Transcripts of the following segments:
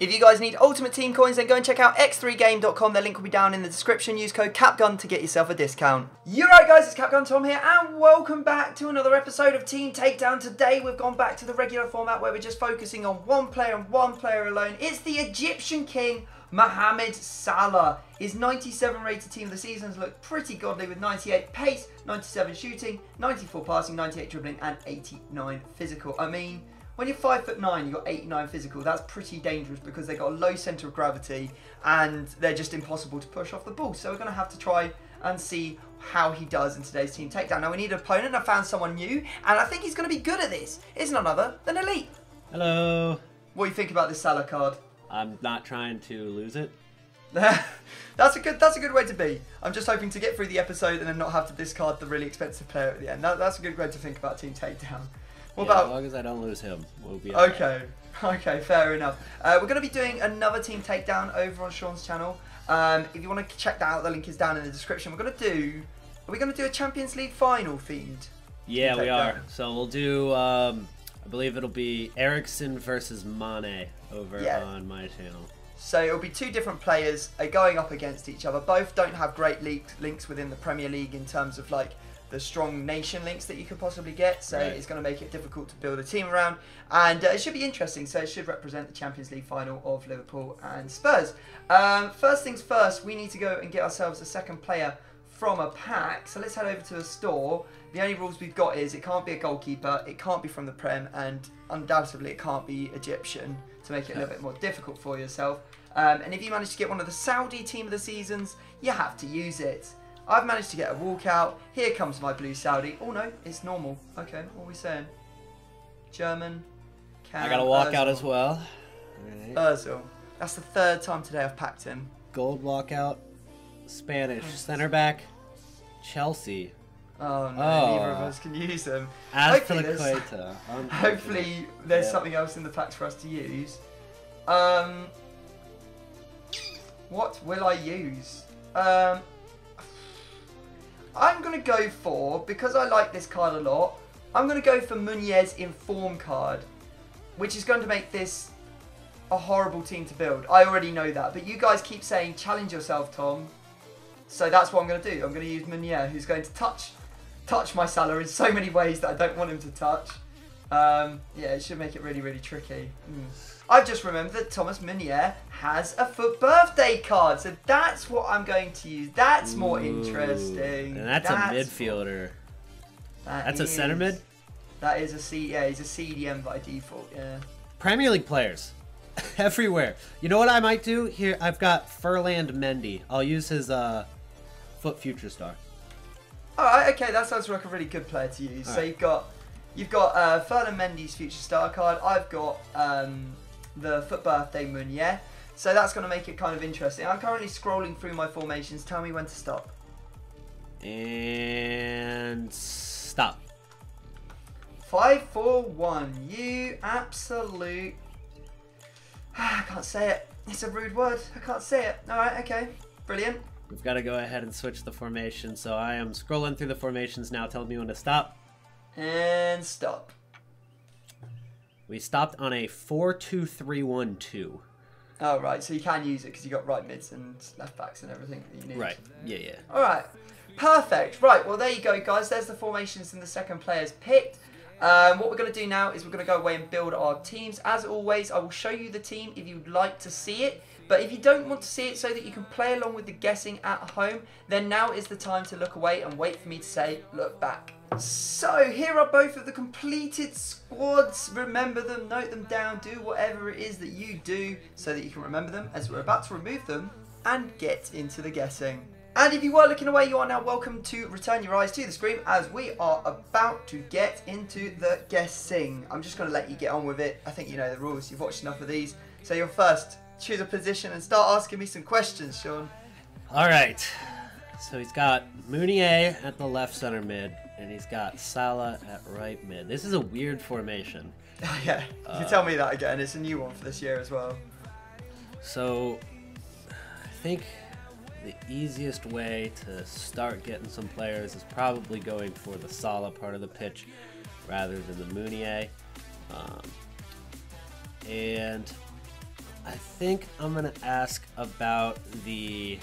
If you guys need Ultimate Team coins, then go and check out x3game.com. The link will be down in the description. Use code CAPGUN to get yourself a discount. You're right, guys, it's Capgun Tom here, and welcome back to another episode of Team Takedown. Today, we've gone back to the regular format where we're just focusing on one player and one player alone. It's the Egyptian King, Mohamed Salah. His 97 rated team of the seasons look pretty godly with 98 pace, 97 shooting, 94 passing, 98 dribbling, and 89 physical. I mean, when you're 5'9", you've got 89 physical. That's pretty dangerous because they've got a low centre of gravity and they're just impossible to push off the ball. So we're going to have to try and see how he does in today's Team Takedown. Now we need an opponent. I found someone new and I think he's going to be good at this. It's none other than Elite. Hello. What do you think about this Salah card? I'm not trying to lose it. That's a good way to be. I'm just hoping to get through the episode and then not have to discard the really expensive player at the end. That's a good way to think about Team Takedown. What about, as long as I don't lose him, we'll be okay. Okay, fair enough. We're going to be doing another Team Takedown over on Sean's channel. If you want to check that out, the link is down in the description. Are we going to do a Champions League final themed? Yeah, we are. So we'll do, I believe it'll be Eriksen versus Mane over on my channel. So it'll be two different players going up against each other. Both don't have great links within the Premier League in terms of like the strong nation links that you could possibly get, so it's going to make it difficult to build a team around, and it should be interesting. So it should represent the Champions League final of Liverpool and Spurs. First things first, we need to go and get ourselves a second player from a pack, so let's head over to the store. The only rules we've got is it can't be a goalkeeper, it can't be from the Prem, and undoubtedly it can't be Egyptian to make it a little bit more difficult for yourself. And if you manage to get one of the Saudi team of the seasons, you have to use it. I've managed to get a walkout. Here comes my blue Saudi. Oh no, it's normal. Okay, what are we saying? German. I got a walkout as well. Right. Ozil. That's the third time today I've packed him. Gold walkout. Spanish centre back. Chelsea. Oh no, neither of us can use them. Hopefully there's something else in the packs for us to use. What will I use? I'm going to go for, because I like this card a lot, I'm going to go for Munier's Inform card, which is going to make this a horrible team to build. I already know that, but you guys keep saying, challenge yourself, Tom. So that's what I'm going to do. I'm going to use Munier, who's going to touch my Salah in so many ways that I don't want him to touch. Yeah, it should make it really, really tricky. I've just remembered that Thomas Meunier has a FUT birthday card, so that's what I'm going to use. That's more interesting. And that's a midfielder. That's a centre mid? That is a C. Yeah, he's a CDM by default. Yeah. Premier League players everywhere. You know what I might do here? I've got Furland Mendy. I'll use his FUT Future Star. All right. Okay, that sounds like a really good player to use. All so right. You've got Furland Mendy's Future Star card. I've got the FUT Birthday Meunier. So that's going to make it kind of interesting. I'm currently scrolling through my formations. Tell me when to stop. And stop. 5-4-1. You absolute... I can't say it. It's a rude word. I can't say it. Alright, okay. Brilliant. We've got to go ahead and switch the formation. So I am scrolling through the formations now. Tell me when to stop. And stop. We stopped on a 4-2-3-1-2. Oh, right. So you can use it because you got right mids and left backs and everything that you need. Right. Yeah, yeah. All right. Perfect. Right. Well, there you go, guys. There's the formations and the second players picked. What we're going to do now is we're going to go away and build our teams. As always, I will show you the team if you'd like to see it. But if you don't want to see it so that you can play along with the guessing at home, then now is the time to look away and wait for me to say, look back. So, here are both of the completed squads. Remember them, note them down, do whatever it is that you do so that you can remember them, as we're about to remove them and get into the guessing. And if you were looking away, you are now welcome to return your eyes to the screen as we are about to get into the guessing. I'm just going to let you get on with it. I think you know the rules. You've watched enough of these. So you're first. Choose a position and start asking me some questions, Sean. All right. So he's got Meunier at the left center mid, and he's got Salah at right mid. This is a weird formation. Yeah, you can tell me that again. It's a new one for this year as well. So I think the easiest way to start getting some players is probably going for the Salah part of the pitch rather than the Meunier. And I think I'm gonna ask about the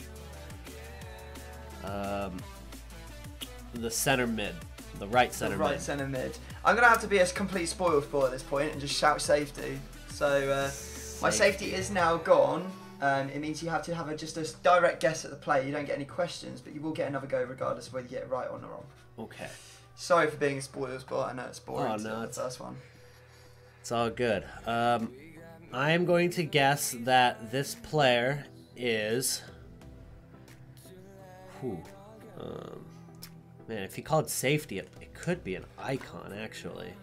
center mid, the right center mid. The right centre mid. I'm gonna have to be a complete spoil sport at this point and just shout safety. So my safety is now gone. It means you have to have just a direct guess at the play. You don't get any questions, but you will get another go regardless of whether you get it right or wrong. Okay. Sorry for being a spoil sport. I know it's boring. Oh no, it's the first one. It's all good. I am going to guess that this player is. Man, if he called safety, it could be an icon, actually.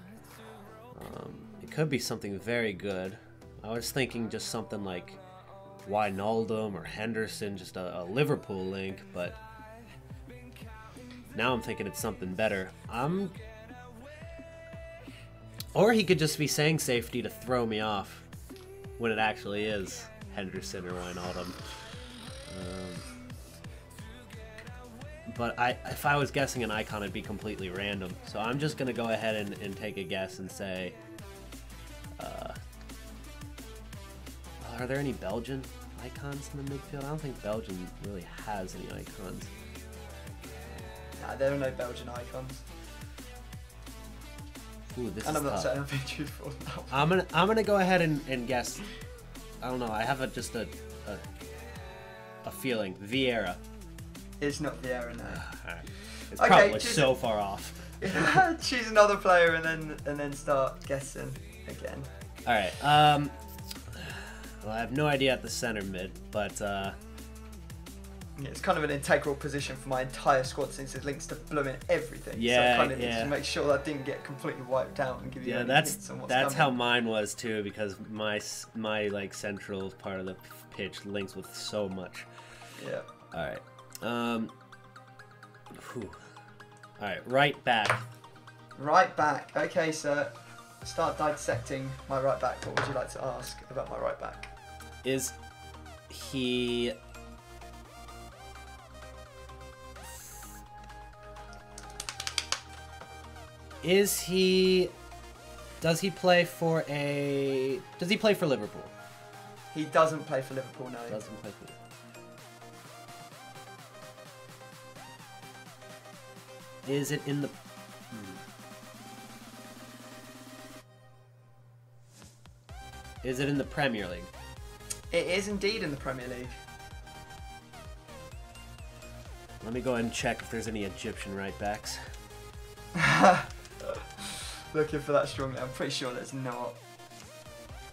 It could be something very good. I was thinking just something like Wijnaldum or Henderson, just a Liverpool link, but now I'm thinking it's something better. Or he could just be saying safety to throw me off when it actually is Henderson or Wijnaldum. But if I was guessing an icon, it'd be completely random. So I'm just going to go ahead and take a guess and say... are there any Belgian icons in the midfield? I don't think Belgium really has any icons. Nah, there are no Belgian icons. Ooh, this and is I'm not tough. saying I'm being truthful. I'm gonna go ahead and guess. I don't know. I have just a feeling. Vieira. It's not Vieira, no. It's Okay, probably so far off. Choose another player and then start guessing again. All right. Well, I have no idea at the center mid, but yeah, it's kind of an integral position for my entire squad since it links to blooming everything. Yeah, so I kind of need to make sure that I didn't get completely wiped out and give you any hints on what's that's coming. how mine was too, because my like central part of the pitch links with so much. Yeah. All right. All right, right back. Right back. Okay, sir. Start dissecting my right back. What would you like to ask about my right back? Is he... Does he play for Liverpool? He doesn't play for Liverpool, no. Doesn't play for Liverpool. Is it in the... Is it in the Premier League? It is indeed in the Premier League. Let me go ahead and check if there's any Egyptian right backs. Looking for that strongly. I'm pretty sure there's not.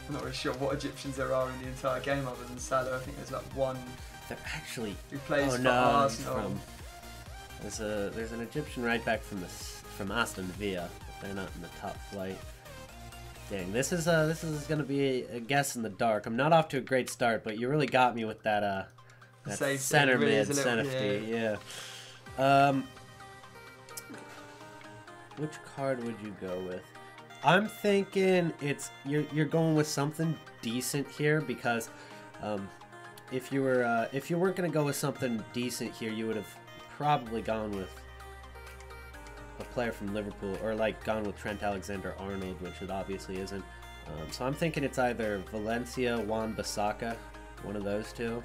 I'm not really sure what Egyptians there are in the entire game other than Salah. I think there's like one. They're actually... Who plays for no, Arsenal. There's an Egyptian right back from Aston Villa. They're not in the top flight. Dang, this is gonna be a guess in the dark. I'm not off to a great start, but you really got me with that center mid safety. Yeah. Which card would you go with? I'm thinking you're going with something decent here, because if you weren't gonna go with something decent here, you would have probably gone with a player from Liverpool, or like gone with Trent Alexander-Arnold, which it obviously isn't. So I'm thinking it's either Valencia, Wan-Bissaka, one of those two.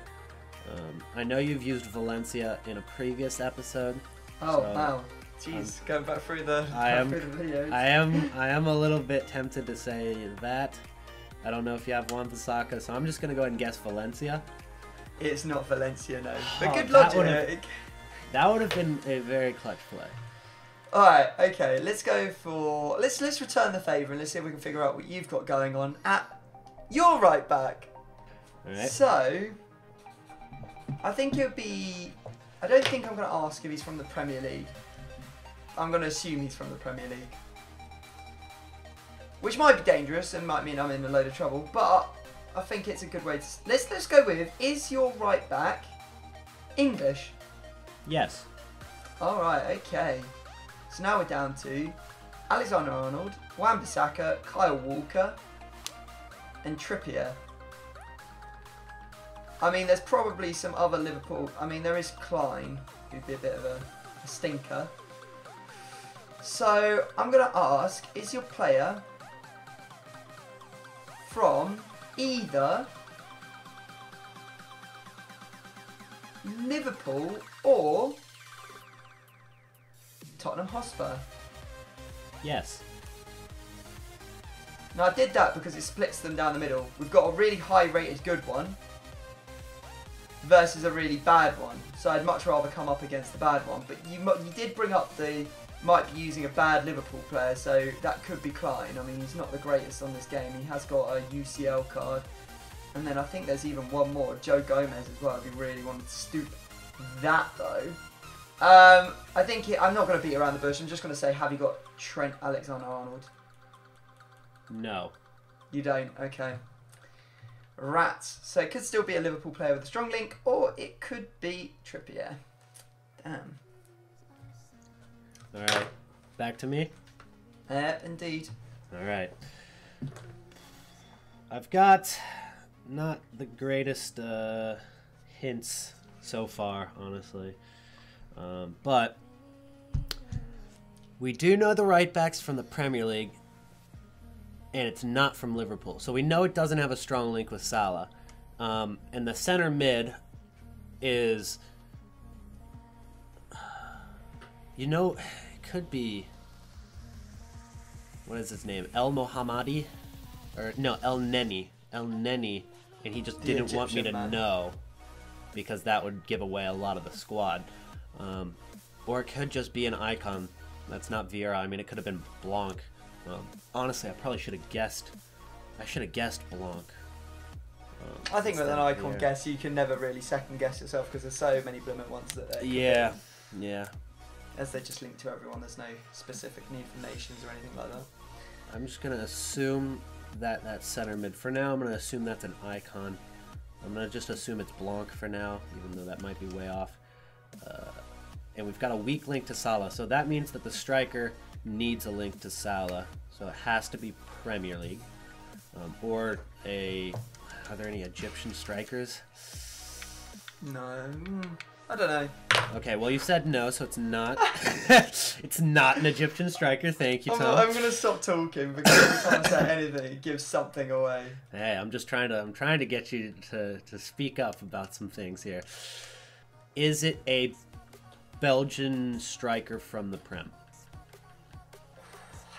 I know you've used Valencia in a previous episode. Oh, so wow. Jeez, going back through the videos. I am a little bit tempted to say that. I don't know if you have Wan-Bissaka, so I'm just going to go ahead and guess Valencia. It's not Valencia, no. But good logic. That would have been a very clutch play. Alright, okay, let's go for... Let's return the favour and let's see if we can figure out what you've got going on at your right back. Alright. So, I think it would be... I don't think I'm going to ask if he's from the Premier League. I'm going to assume he's from the Premier League. Which might be dangerous and might mean I'm in a load of trouble, but I think it's a good way to... Let's go with, is your right back English? Yes. Alright, okay. So now we're down to Alexander-Arnold, Wan-Bissaka, Kyle Walker, and Trippier. I mean, there's probably some other Liverpool... I mean, there is Klein, who'd be a bit of a stinker. So, I'm going to ask, is your player from either Liverpool or Tottenham Hotspur. Yes. Now I did that because it splits them down the middle. We've got a really high rated good one versus a really bad one. So I'd much rather come up against the bad one. But you did bring up the might be using a bad Liverpool player, so that could be Klein. I mean, he's not the greatest on this game. He has got a UCL card. And then I think there's even one more, Joe Gomez as well, if you really wanted to stoop that though. I think I'm not going to beat around the bush. I'm just going to say, have you got Trent Alexander-Arnold? No. You don't? Okay. Rats. So it could still be a Liverpool player with a strong link, or it could be Trippier. Damn. Alright. Back to me? Indeed. Alright. I've got not the greatest hints so far, honestly. But we do know the right backs from the Premier League, and it's not from Liverpool. So we know it doesn't have a strong link with Salah. And the center mid is, you know, it could be, what is his name? El Mohammadi? Or no, El Neni. El Neni. And he just didn't want me to know because that would give away a lot of the squad. Or it could just be an icon that's not Vieira. I mean, it could have been Blanc. Honestly, I probably should have guessed. I should have guessed Blanc. I think with an icon guess, you can never really second guess yourself because there's so many blooming ones that yeah. As they just link to everyone, there's no specific need for nations or anything like that. I'm just gonna assume that center mid for now. I'm gonna assume that's an icon. I'm gonna just assume it's Blanc for now, even though that might be way off. And we've got a weak link to Salah, so that means that the striker needs a link to Salah, so it has to be Premier League, or a. Are there any Egyptian strikers? No, I don't know. Okay, well you said no, so it's not. It's not an Egyptian striker. Thank you, Tom. I'm gonna stop talking because every time I say anything, it gives something away. Hey, I'm trying to get you to speak up about some things here. Is it a Belgian striker from the Prem?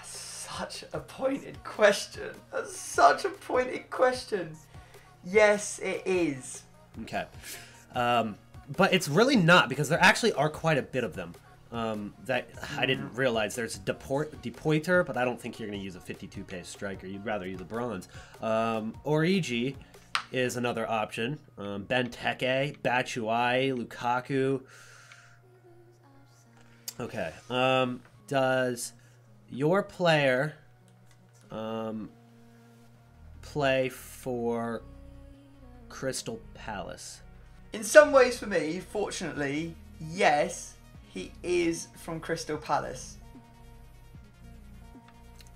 Such a pointed question. That's such a pointed question. Yes, it is. Okay. But it's really not, because there actually are quite a bit of them. That I didn't realize. There's Depoiter, but I don't think you're going to use a 52 pace striker. You'd rather use a bronze. Origi is another option. Benteke, Batshuayi, Lukaku. Okay. Does your player play for Crystal Palace? In some ways for me, fortunately, yes, he is from Crystal Palace.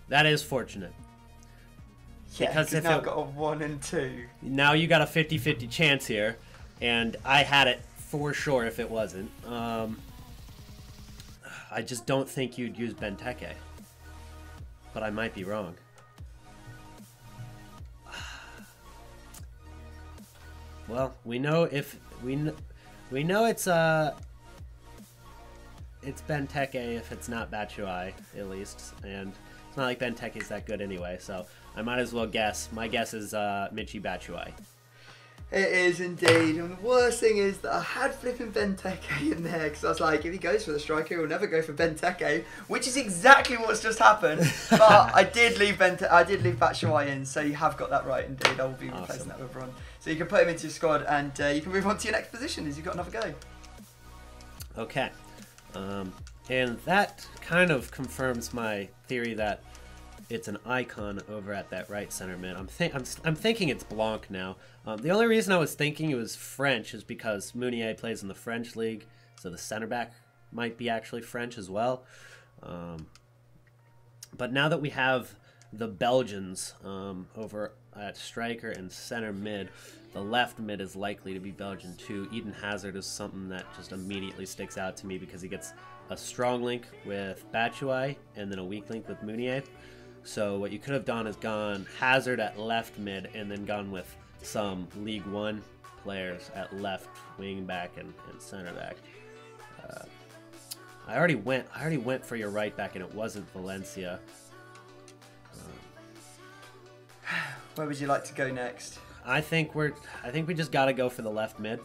That is fortunate. Yeah, because if now I've got a 1 and 2. Now you got a 50-50 chance here, and I had it for sure if it wasn't. I just don't think you'd use Benteke, but I might be wrong. Well, we know if we know it's Benteke if it's not Batshuayi, at least, and it's not like Benteke's that good anyway, so I might as well guess. My guess is Michy Batshuayi. It is indeed, and the worst thing is that I had flipping Benteke in there because I was like, if he goes for the striker, he'll never go for Benteke, which is exactly what's just happened. But I did leave Batshuayi in, so you have got that right indeed. I will be replacing that with Ron. So you can put him into your squad, and you can move on to your next position as you've got another go. Okay, and that kind of confirms my theory that it's an icon over at that right center mid. I'm thinking it's Blanc now. The only reason I was thinking it was French is because Meunier plays in the French league, so the center back might be actually French as well. But now that we have the Belgians over at striker and center mid, the left mid is likely to be Belgian too. Eden Hazard is something that just immediately sticks out to me because he gets a strong link with Batshuayi and then a weak link with Meunier. So what you could have done is gone Hazard at left mid and then gone with some League One players at left, wing back, and center back. I already went for your right back, and it wasn't Valencia. Where would you like to go next? I think we just gotta go for the left mid.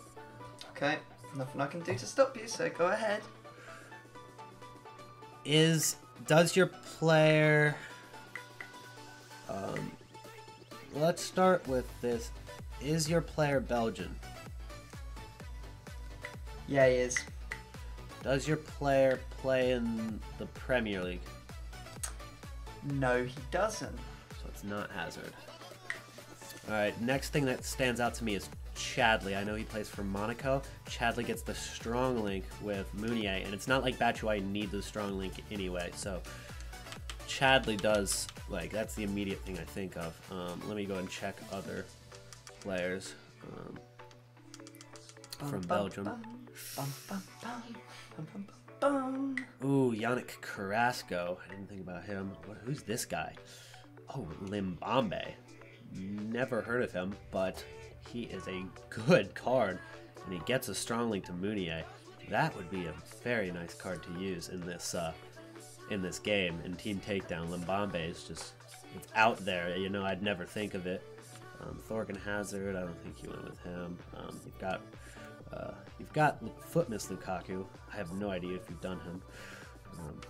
Okay, nothing I can do to stop you, so go ahead. Does your player... let's start with this. Is your player Belgian? Yeah, he is. Does your player play in the Premier League? No, he doesn't. So it's not Hazard. Alright, next thing that stands out to me is Chadley. I know he plays for Monaco. Chadley gets the strong link with Meunier, and it's not like Batshuayi need the strong link anyway, so Chadley does, like, that's the immediate thing I think of. Let me go and check other players from Belgium. Ooh, Yannick Carrasco. I didn't think about him. Who's this guy? Oh, Limbambe. Never heard of him, but he is a good card, and he gets a strong link to Meunier. That would be a very nice card to use in this game. In Team Takedown, Limbambe is just, it's out there. You know, I'd never think of it. Thorgan Hazard, I don't think you went with him. You've got Footmiss Lukaku. I have no idea if you've done him.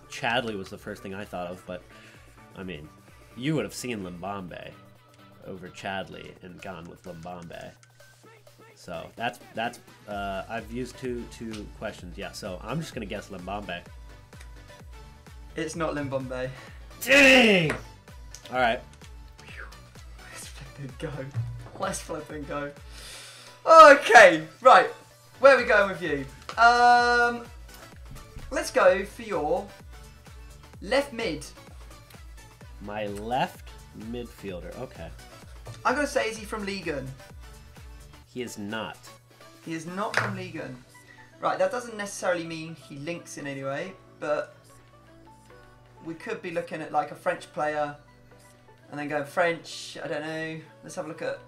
Chadley was the first thing I thought of, but I mean, you would have seen Limbambe over Chadley and gone with Limbambe. So that's I've used two questions. Yeah, so I'm just gonna guess Limbambe. It's not Limbambe. Dang! All right. Let's flip and go. Let's flip and go. Okay, right. Where are we going with you? Let's go for your left mid. My left midfielder. Okay. I'm going to say, is he from Ligue 1? He is not. He is not from Ligue 1. Right, that doesn't necessarily mean he links in any way, but we could be looking at like a French player and then going French, I don't know. Let's have a look at...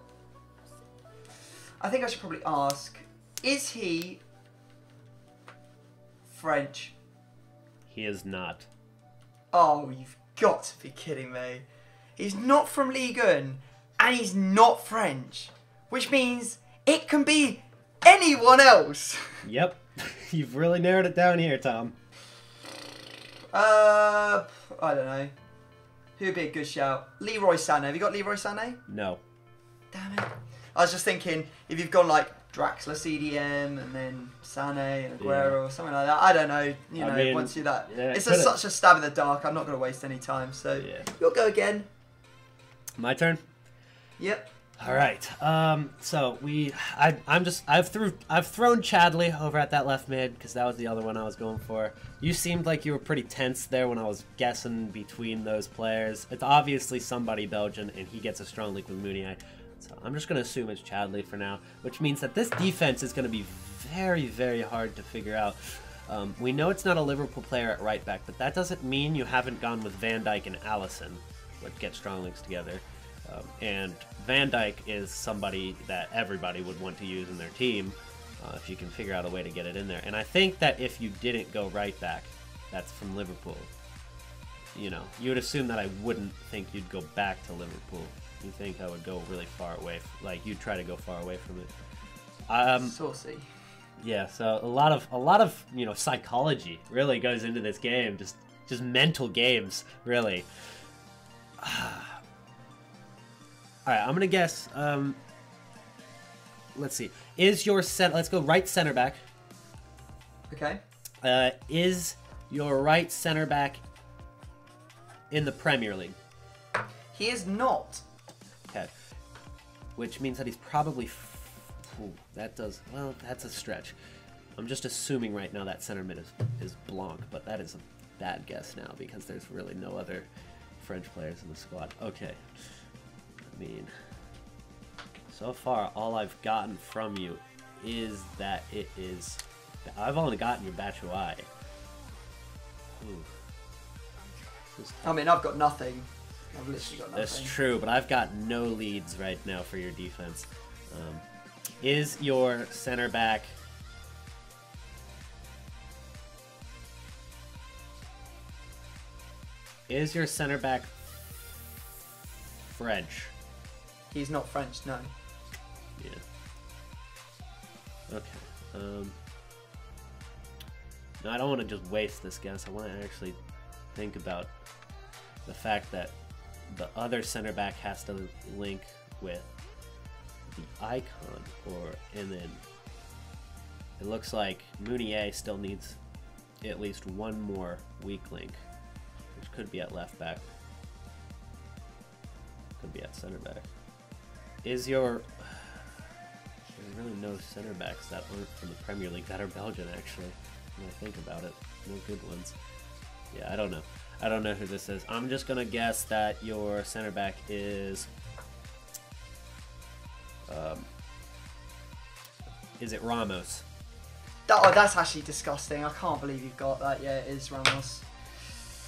I think I should probably ask, is he French? He is not. Oh, you've got to be kidding me. He's not from Ligue 1 and he's not French, which means it can be anyone else. Yep. You've really narrowed it down here, Tom. I don't know. Who'd be a good shout? Leroy Sané. Have you got Leroy Sané? No. Damn it. I was just thinking, if you've gone like Draxler CDM and then Sané and Aguero or something like that, I don't know. You know, I mean, once you that. Yeah, it's such a stab in the dark. I'm not going to waste any time. So you'll go again. My turn? Yep. All right. So I've thrown Chadley over at that left mid because that was the other one I was going for. You seemed like you were pretty tense there when I was guessing between those players. It's obviously somebody Belgian, and he gets a strong link with Meunier. So I'm just going to assume it's Chadley for now, which means that this defense is going to be very, very hard to figure out. We know it's not a Liverpool player at right back, but that doesn't mean you haven't gone with Van Dijk and Alisson, which get strong links together. And Van Dijk is somebody that everybody would want to use in their team if you can figure out a way to get it in there. And I think that if you didn't go right back, that's from Liverpool, you know, you would assume that I wouldn't think you'd go back to Liverpool. You think I would go really far away, like you'd try to go far away from it. Saucy. Yeah, so a lot of you know, psychology really goes into this game, just mental games, really. All right, I'm gonna guess. Let's see. Is your let's go right center back. Okay. Is your right center back in the Premier League? He is not. Okay. Which means that he's probably. That's a stretch. I'm just assuming right now that center mid is Blanc, but that is a bad guess now because there's really no other French players in the squad. Okay. I mean, so far all I've gotten from you is that it is... I've only gotten your Batshuayi. I mean, I've got nothing. I've literally got nothing. That's true, but I've got no leads right now for your defense. Is your center back French? He's not French, no. Yeah. Okay. No, I don't want to just waste this guess. I want to actually think about the fact that the other center back has to link with the icon, and then it looks like Meunier still needs at least one more weak link, which could be at left back, could be at center back. There's really no center backs that aren't from the Premier League that are Belgian, actually, when I think about it. No good ones. Yeah, I don't know. I don't know who this is. I'm just gonna guess that your center back is it Ramos? Oh, that's actually disgusting. I can't believe you've got that. Yeah, it is Ramos.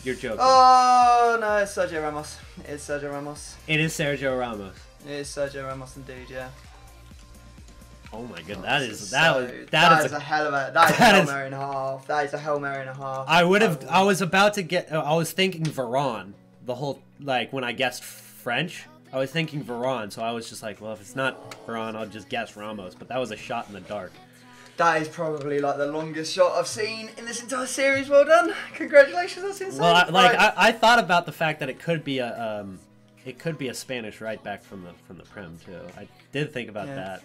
You're joking. Oh, no, it's Sergio Ramos. It is Sergio Ramos. It is Sergio Ramos. It is Sergio Ramos indeed, yeah. Oh my god, that is is a hell of a Hail Mary and a half. That is a Hail Mary and a half. I was thinking Varane the whole, like, when I guessed French, I was thinking Varane, so I was just like, well, if it's not Varane, I'll just guess Ramos, but that was a shot in the dark. That is probably like the longest shot I've seen in this entire series. Well done. Congratulations, that's insane. Well, I thought about the fact that it could be a Spanish right back from the Prem too. I did think about that.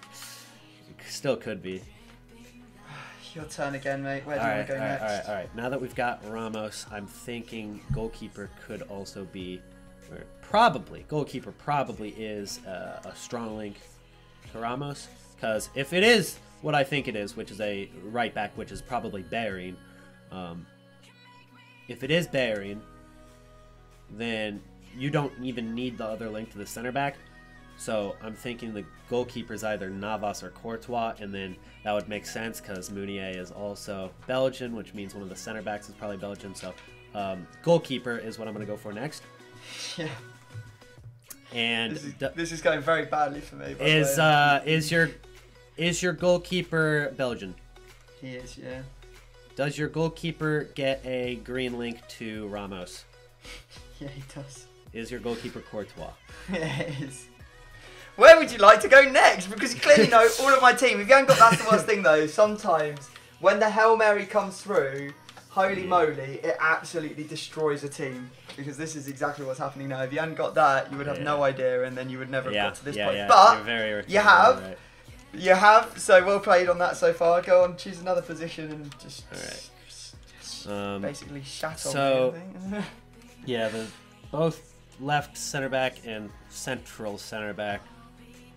It still could be. Your turn again, mate. Where do you want to go next? All right. Now that we've got Ramos, I'm thinking goalkeeper could also be, or goalkeeper probably is a strong link to Ramos, because if it is what I think it is, which is a right back, which is probably Bellerin, if it is Bellerin, then you don't even need the other link to the center back. So I'm thinking the goalkeeper is either Navas or Courtois, and then that would make sense because Meunier is also Belgian, which means one of the center backs is probably Belgian. So goalkeeper is what I'm going to go for next. Yeah. And this is going very badly for me. Is your goalkeeper Belgian? He is, yeah. Does your goalkeeper get a green link to Ramos? Yeah, he does. Is your goalkeeper Courtois? Yeah, it is. Where would you like to go next? Because you clearly know all of my team. If you haven't got, that's the worst thing though. Sometimes when the Hail Mary comes through, holy moly, it absolutely destroys a team. Because this is exactly what's happening now. If you hadn't got that, you would have no idea, and then you would never have got to this point. Yeah. But you have. Right. You have. So well played on that so far. Go on, choose another position and just basically shatter on me. Yeah, both left center back and central center back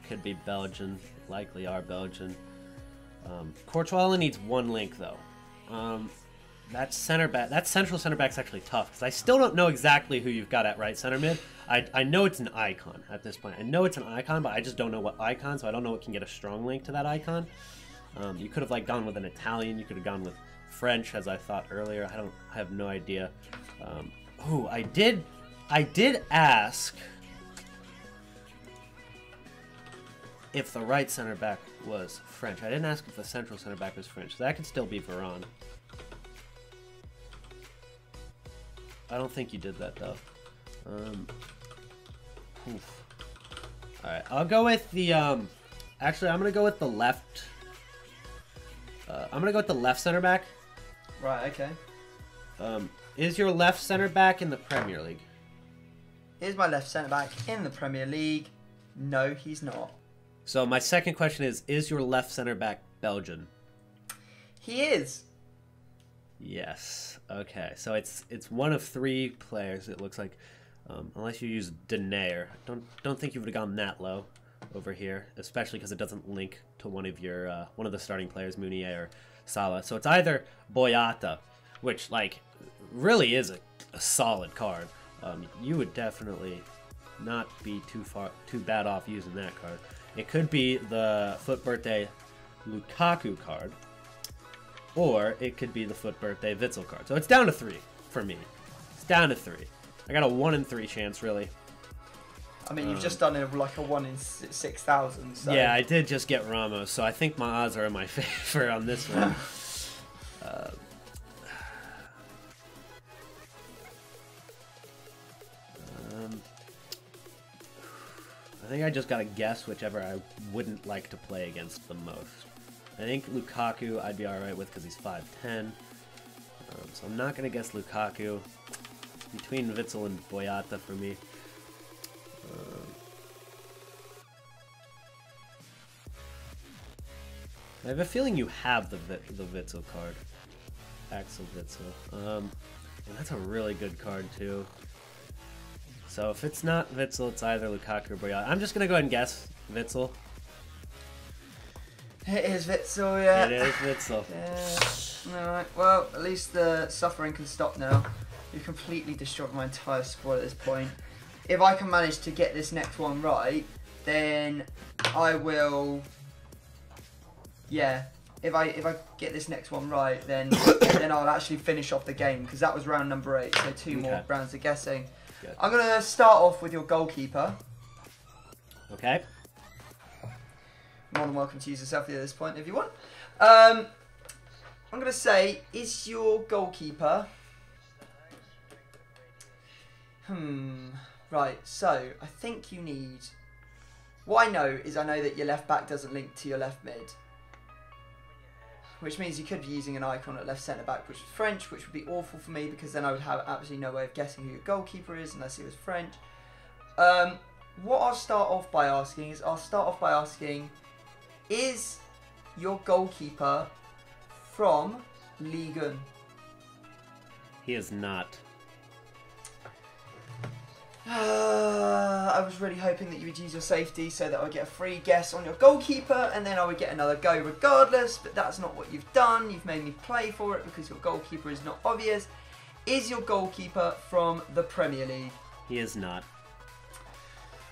could be Belgian, likely are Belgian. Courtois only needs one link though. That central center back's actually tough because I still don't know exactly who you've got at right center mid. I know it's an icon at this point. I know it's an icon, but I just don't know what icon, so I don't know what can get a strong link to that icon. You could have gone with an Italian. You could have gone with French, as I thought earlier. I have no idea. I did ask if the right center back was French. I didn't ask if the central center back was French. So that could still be Varane. I don't think you did that though. Alright, I'll go with the actually I'm gonna go with the left. I'm gonna go with the left center back. Right, okay. Is your left center back in the Premier League? Is my left centre back in the Premier League? No, he's not. So my second question is your left center back Belgian? He is. Yes. Okay. So it's one of three players. It looks like, unless you use Denayer. Don't think you would have gone that low over here, especially because it doesn't link to one of the starting players, Meunier or Salah. So it's either Boyata, which really is a solid card. You would definitely not be too bad off using that card. It could be the Foot Birthday Lukaku card, or it could be the Foot Birthday Witsel card. So it's down to 3 for me. It's down to 3. I got a 1 in 3 chance, really. I mean, you've just done it like a 1 in 6,000. So. Yeah, I did just get Ramos, so I think my odds are in my favor on this one. I think I just gotta guess whichever I wouldn't like to play against the most. I think Lukaku I'd be alright with because he's 5'10". So I'm not gonna guess Lukaku. Between Witsel and Boyata for me. I have a feeling you have the Witsel card. Axel Witsel. And that's a really good card too. So if it's not Witsel, it's either Lukaku or Boyata. I'm just going to go ahead and guess Witsel. It is Witsel, yeah. It is Witsel. Yeah. Alright, well, at least the suffering can stop now. You've completely destroyed my entire squad at this point. If I can manage to get this next one right, then I will... Yeah, if I get this next one right, then I'll actually finish off the game, because that was round number 8, so 2 more rounds of guessing. Good. I'm going to start off with your goalkeeper. Okay. More than welcome to use a selfie at this point if you want. I'm going to say, is your goalkeeper... Right, so I think you need... What I know is I know that your left back doesn't link to your left mid. Which means you could be using an icon at left centre back, which is French, which would be awful for me because then I would have absolutely no way of guessing who your goalkeeper is unless he was French. What I'll start off by asking is, is your goalkeeper from Ligue 1? He is not. I was really hoping that you would use your safety so that I would get a free guess on your goalkeeper and then I would get another go regardless, but that's not what you've done. You've made me play for it because your goalkeeper is not obvious. Is your goalkeeper from the Premier League? He is not.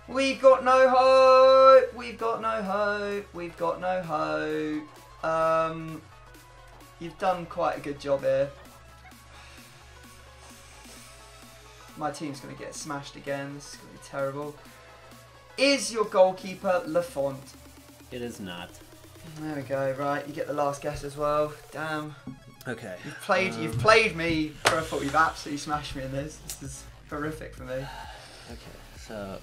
We've got no hope. We've got no hope. We've got no hope. You've done quite a good job here. My team's going to get smashed again. This is going to be terrible. Is your goalkeeper Lafont? It is not. There we go. Right, you get the last guess as well. Damn. Okay. You've played me for a fault. You've absolutely smashed me in this. This is horrific for me. Okay, so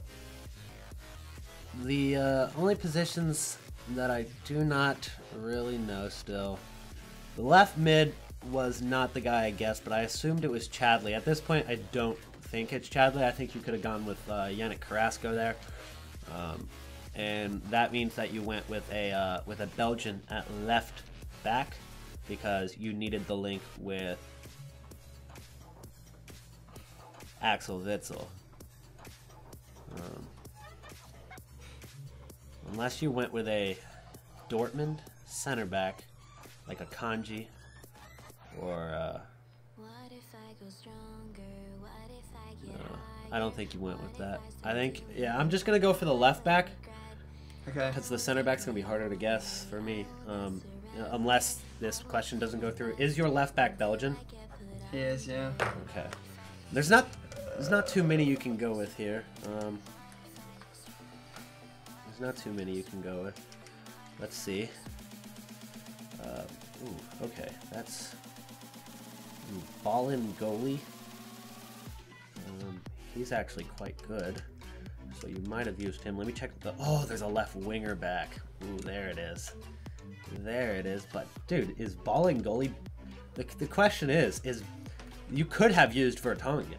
the only positions that I do not really know still. The left mid was not the guy I guessed, but I assumed it was Chadley. At this point, I don't think it's Chadley. I think you could have gone with Yannick Carrasco there, and that means that you went with a Belgian at left back because you needed the link with Axel Witsel. Unless you went with a Dortmund center back like a Kanji or I don't think you went with that. I think, yeah, I'm just going to go for the left back. Okay. Because the center back's going to be harder to guess for me. Unless this question doesn't go through. Is your left back Belgian? He is, yeah. Okay. There's not too many you can go with here. There's not too many you can go with. Let's see. Ooh, okay. That's Ballin goalie. He's actually quite good, so you might have used him. Let me check the... Oh, there's a left winger back. Ooh, there it is. There it is. But, dude, is Balling goalie... The question is you could have used Vertonghen.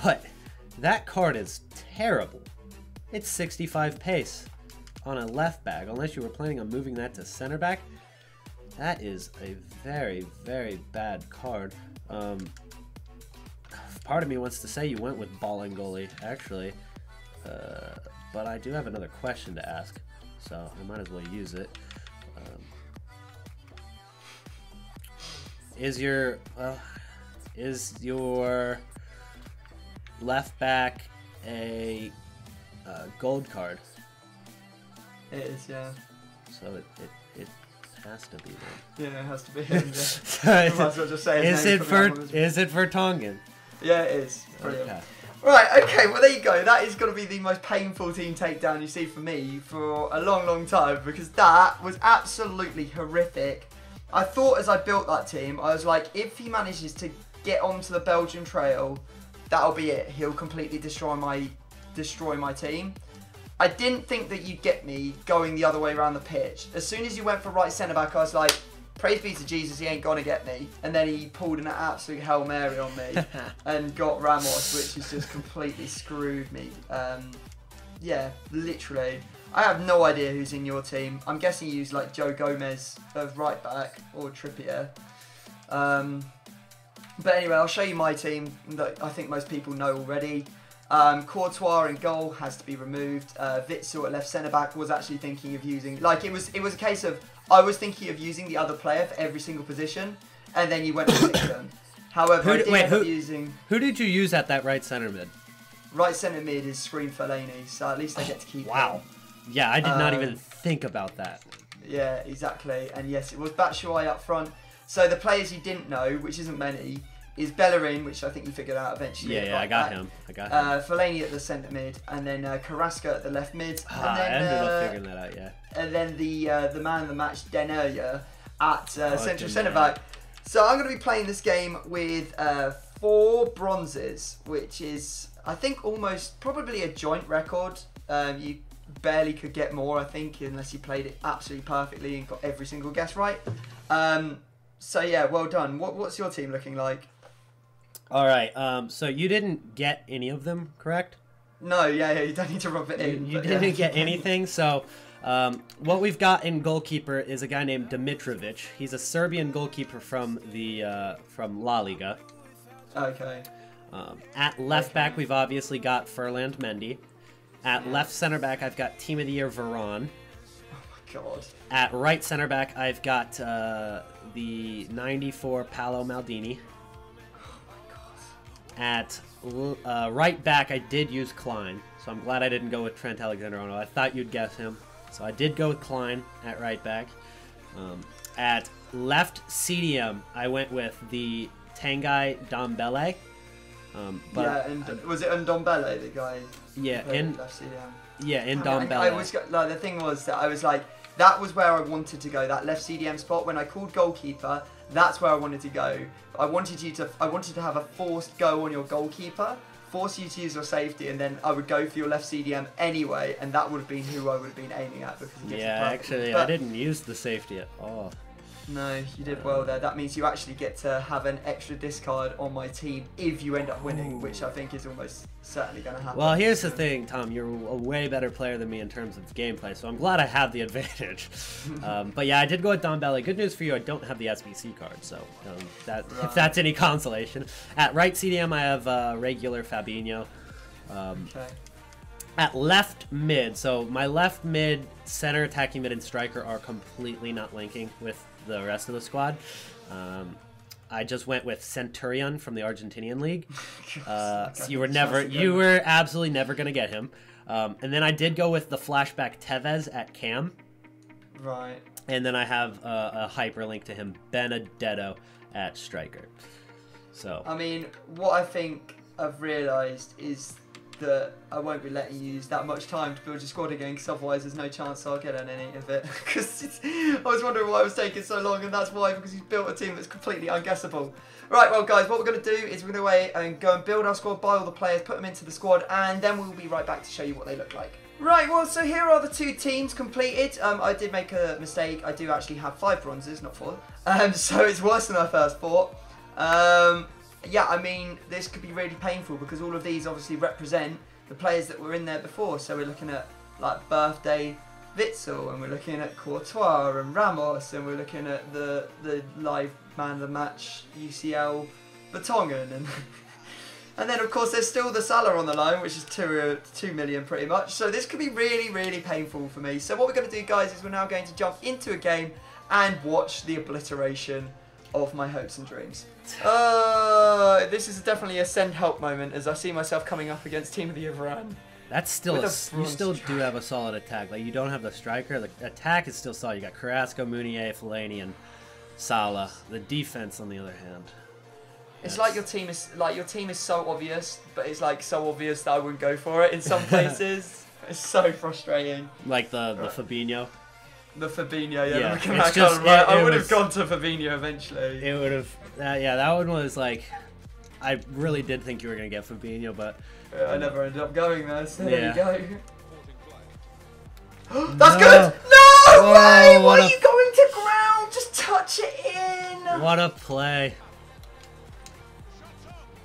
But that card is terrible. It's 65 pace on a left back, unless you were planning on moving that to center back. That is a very, very bad card. Part of me wants to say you went with Balling goalie, actually, but I do have another question to ask, so I might as well use it. Is your left back a gold card? It is, yeah. So it has to be then. Yeah, it has to be him. Yeah. Might as well just say his name. Is it Vertonghen? Yeah, it is. Brilliant. Okay. Right, okay, well there you go. That is going to be the most painful team takedown you see from me for a long, long time, because that was absolutely horrific. I thought as I built that team, I was like, if he manages to get onto the Belgian trail, that'll be it. He'll completely destroy my team. I didn't think that you'd get me going the other way around the pitch. As soon as you went for right centre-back, I was like, praise be to Jesus, he ain't gonna get me. And then he pulled an absolute Hail Mary on me and got Ramos, which has just completely screwed me. Yeah, literally. I have no idea who's in your team. I'm guessing you use like Joe Gomez as right back or Trippier. But anyway, I'll show you my team that I think most people know already. Courtois in goal has to be removed. Witsel at left centre back was actually thinking of using, like it was a case of I was thinking of using the other player for every single position, and then you went to pick them. However, I did end up using. Who did you use at that right centre mid? Right centre mid is Screen Fellaini, so at least I get to keep. Wow. Him. Yeah, I did not even think about that. Yeah, exactly. And yes, it was Batshuayi up front. So the players you didn't know, which isn't many, is Bellerin, which I think you figured out eventually. Yeah, I got him. Fellaini at the centre mid, and then Carrasco at the left mid. And then, I ended up figuring that out, yeah. And then the man of the match, Denayer, at central centre back. So I'm going to be playing this game with 4 bronzes, which is, I think, almost probably a joint record. You barely could get more, I think, unless you played it absolutely perfectly and got every single guess right. So yeah, well done. What's your team looking like? All right. So you didn't get any of them, correct? No. Yeah. You don't need to rub it in. You didn't get anything. So what we've got in goalkeeper is a guy named Dimitrovic. He's a Serbian goalkeeper from La Liga. Okay. At left back, we've obviously got Ferland Mendy. At left center back, I've got Team of the Year Varane. Oh my god. At right center back, I've got the 94 Paolo Maldini. At right back, I did use Klein, so I'm glad I didn't go with Trent Alexander-Arnold. I thought you'd guess him, so I did go with Klein at right back. At left CDM, I went with the Tanguy Ndombele. Was it Ndombele, the guy? Yeah, left CDM? Yeah, Ndombele. The thing was that I was like, that was where I wanted to go, that left CDM spot. When I called goalkeeper, that's where I wanted to go. I wanted to have a forced go on your goalkeeper, force you to use your safety, and then I would go for your left CDM anyway, and that would have been who I would have been aiming at, because he gets it perfectly. I didn't use the safety at all. No, you did well there. That means you actually get to have an extra discard on my team if you end up winning, which I think is almost certainly going to happen. Well, here's the thing, Tom. You're a way better player than me in terms of gameplay, so I'm glad I have the advantage. But yeah, I did go with Ndombele. Good news for you, I don't have the SBC card, so if that's any consolation. At right CDM, I have regular Fabinho. Okay. At left mid, so my left mid, center, attacking mid, and striker are completely not linking with the rest of the squad. I just went with Centurion from the Argentinian league. So you were absolutely never gonna get him. And then I did go with the flashback Tevez at cam. Right. And then I have a hyperlink to him, Benedetto at striker. So I mean, what I think I've realised is that I won't be letting you use that much time to build your squad again, because otherwise there's no chance I'll get on any of it. Because I was wondering why it was taking so long, and that's why, because you've built a team that's completely unguessable. Right, well guys, what we're going to do is we're going to go away and go and build our squad, buy all the players, put them into the squad, and then we'll be right back to show you what they look like. Right, well, so here are the 2 teams completed. I did make a mistake. I do actually have 5 bronzes, not 4. So it's worse than I first thought. Yeah, I mean, this could be really painful, because all of these obviously represent the players that were in there before. So we're looking at, like, Birthday Witsel, and we're looking at Courtois and Ramos, and we're looking at the live man of the match UCL Vertonghen, and then of course there's still the Salah on the line, which is 2 million pretty much. So this could be really, really painful for me. So what we're going to do, guys, is we're now going to jump into a game and watch the obliteration of my hopes and dreams. This is definitely a send help moment, as I see myself coming up against Team of the Year Varane. That's still you still do have a solid attack. Like, you don't have the striker. The attack is still solid. You got Carrasco, Meunier, Fellaini, and Salah. The defense, on the other hand. It's like your team is so obvious, but it's like so obvious that I wouldn't go for it in some places. It's so frustrating. Like the Fabinho. The Fabinho, yeah. Yeah, I would have gone to Fabinho eventually. It would have. Yeah, that one was like. I really did think you were gonna get Fabinho, but I never ended up going there. So there you go. That's No. good. No way! Oh, Why are you going to ground? Just touch it in. What a play!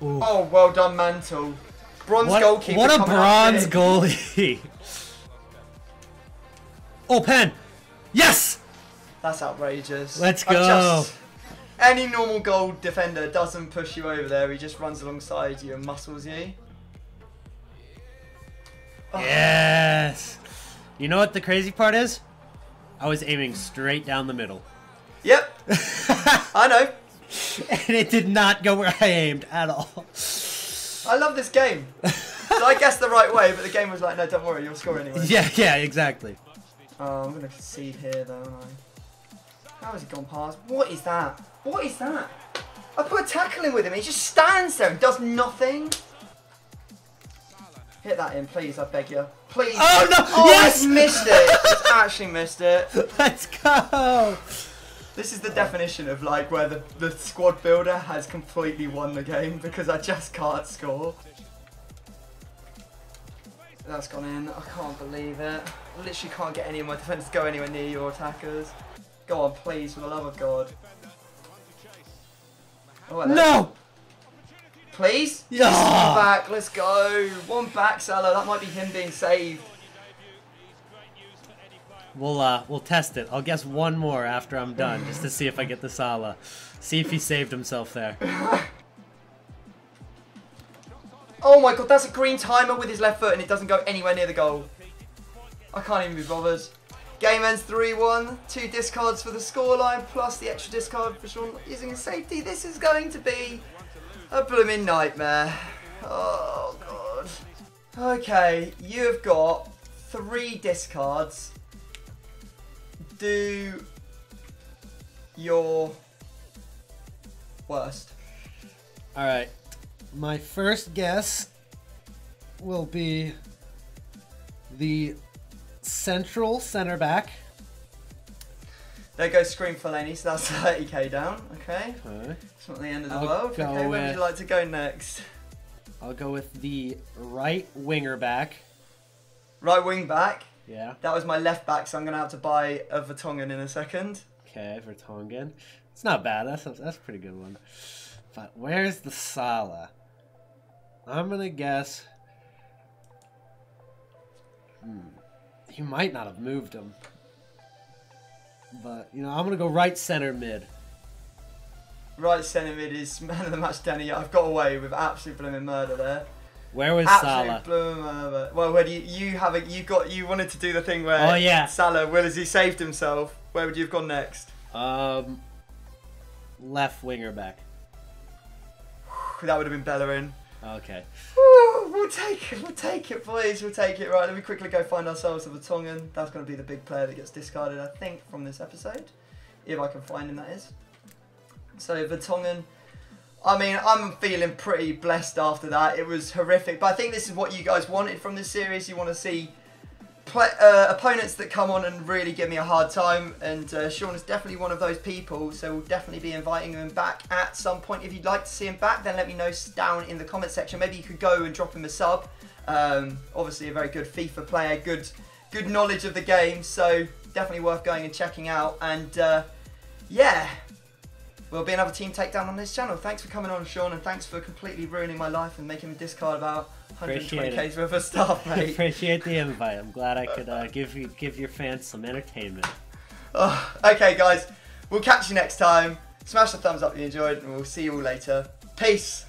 Ooh. Oh, well done, Mantle. Bronze goalkeeper. What a coming bronze up goalie! Oh, pen! Yes! That's outrageous. Let's go. Any normal goal defender doesn't push you over there. He just runs alongside you and muscles you. Oh. Yes! You know what the crazy part is? I was aiming straight down the middle. Yep. I know. And it did not go where I aimed at all. I love this game. So I guessed the right way, but the game was like, no, don't worry, you'll score anyway. Yeah, exactly. Oh, I'm going to concede here, though, aren't I? How has he gone past? What is that? What is that? I put a tackle in with him. He just stands there and does nothing. Hit that in, please. I beg you. Please. Oh, no. Oh, Yes! he's missed it. He's actually missed it. Let's go. This is the definition of like where the squad builder has completely won the game because I just can't score. That's gone in. I can't believe it. I literally can't get any of my defenders to go anywhere near your attackers. Go on, please, for the love of God. Oh, hello. No! Please? Yeah. One back, let's go. One back, Salah. That might be him being saved. We'll test it. I'll guess one more after I'm done, just to see if I get the Salah. See if he saved himself there. Oh my God, that's a green timer with his left foot and it doesn't go anywhere near the goal. I can't even be bothered. Game ends 3-1. 2 discards for the scoreline, plus the extra discard for Sean using a safety. This is going to be a blooming nightmare. Oh God. Okay, you have got 3 discards. Do your worst. Alright. My first guess will be the central center back. There goes Scream Fellaini, so that's 30k down. Okay. It's not the end of the world. Okay, where would you like to go next? I'll go with the right winger back. Right wing back. Yeah. That was my left back, so I'm going to have to buy a Vertonghen in a second. Okay, Vertonghen. It's not bad. That's a pretty good one. But where's the Salah? I'm going to guess... He might not have moved him. But, you know, I'm going to go right center mid. Right centre mid is man of the match, Danny. I've got away with absolute blooming murder there. Where was Absolute Salah? blooming murder. Well, where do you wanted to do the thing where Oh, yeah. Salah, well, as he saved himself, where would you have gone next? Left winger back. That would have been Bellerin. Okay. Woo, we'll take it, boys. We'll take it. Right, let me quickly go find ourselves a Vertonghen. That's going to be the big player that gets discarded, I think, from this episode. If I can find him, that is. So, Vertonghen. I mean, I'm feeling pretty blessed after that. It was horrific. But I think this is what you guys wanted from this series. You want to see opponents that come on and really give me a hard time. And Sean is definitely one of those people. So we'll definitely be inviting him back at some point. If you'd like to see him back, then let me know down in the comment section. Maybe you could go and drop him a sub. Obviously a very good FIFA player. Good knowledge of the game. So definitely worth going and checking out. And yeah. Will be another Team Takedown on this channel. Thanks for coming on, Sean, and thanks for completely ruining my life and making me discard about 120k's worth of stuff, mate. Appreciate the invite. I'm glad I could give your fans some entertainment. Oh, okay, guys. We'll catch you next time. Smash the thumbs up if you enjoyed, and we'll see you all later. Peace.